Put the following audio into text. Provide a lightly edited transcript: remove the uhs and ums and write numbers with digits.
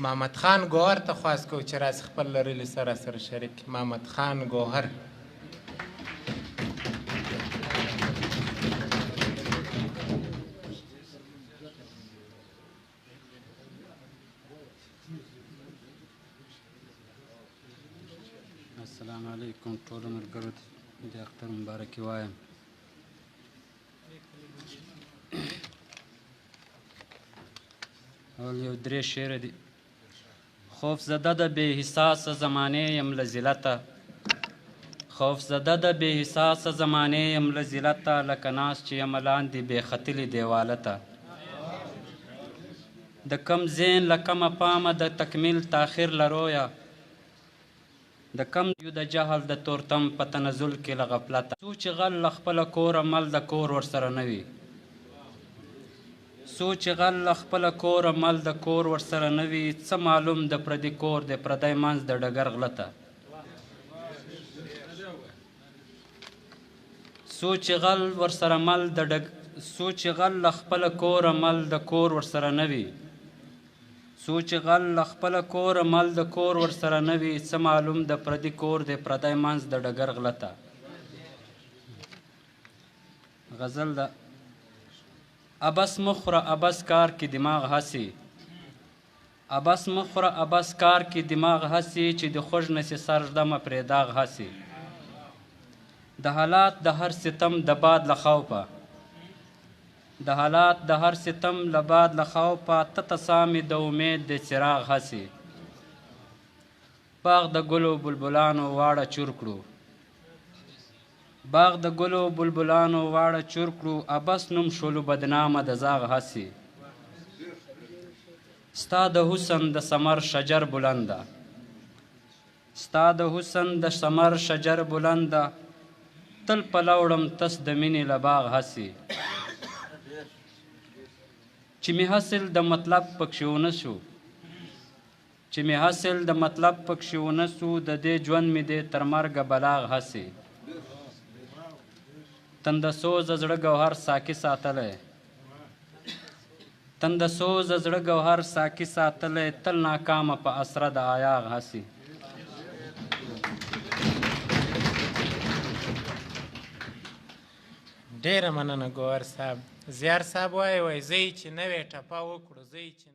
محمد خان ګوهر ته خواست کوو چې راسي خپل لرلي سره شریک کړي. محمد خان ګوهر. السلام علیکم ټولو ملګرو ته د اختر مبارکي وایم. اول یو درې شعره دي. خوف زده د بې حساسه زمانې یم له ذلته، خوف زده د بې حساسه زمانې یم له ذلته، لکه ناست چې یم لاندې بې ختلي دیواله ته. د کم ذهن له کمه پامه د تکمیل تاخیر لرویه، د کم یو د جهل د تورتم په تنزل کې له غفلته. څو چې غل له خپله کوره مل د کور ورسره نه وي، څو چې غل له خپله کوره مل د کور ورسره نه وي، څه معلوم د پردي کور د پردی منځ د ډګر غله ته. څو چې غل ورسره مل د څو چې غل له خپله کوره مل د کور ورسره نه وي، څو چې غل له خپله کوره مل د کور ورسره نه وي، څه معلوم د پردي کور د پردی منځ د ډګر غله ته. غزل ده. ابس مخوره ابس کار کې دماغ هسي، ابس مخوره ابس کار کې دماغ هسي، چې د خوږ نسي سر دمه پرې داغ هسي. د حالات د هر ستم د باد له خوفه، د حالات د هر ستم له باد له خوفه، ته تسامې د امید د څراغ هسي. باغ د ګلو بلبلانو واړه چور کړو، باغ د ګلو بلبلانو واړه چور کړو، ابس نوم شولو بدنامه د زاغ هسي. ستا د حسن د ثمر شجر بلنده، ستا د حسن د ثمر شجر بلنده، تل پلوړم تس د مینې له باغ هسي. چې می حاصل د مطلب پکښې ونه شو، چې می حاصل د مطلب پکښې ونه سو، د دې ژوند مې دی تر مرګه بلاغ هسي. تنده سوز زړه ګوهر ساقي ساتلی، تنده سوز زړه ګوهر ساقي ساتلی، تل ناکامه په اسره د آیاغ هسي. ډېره مننه ګوهر صاحب. زیار صاحب وایي زه یې چې نوې ټپه وکړو، زه یې چې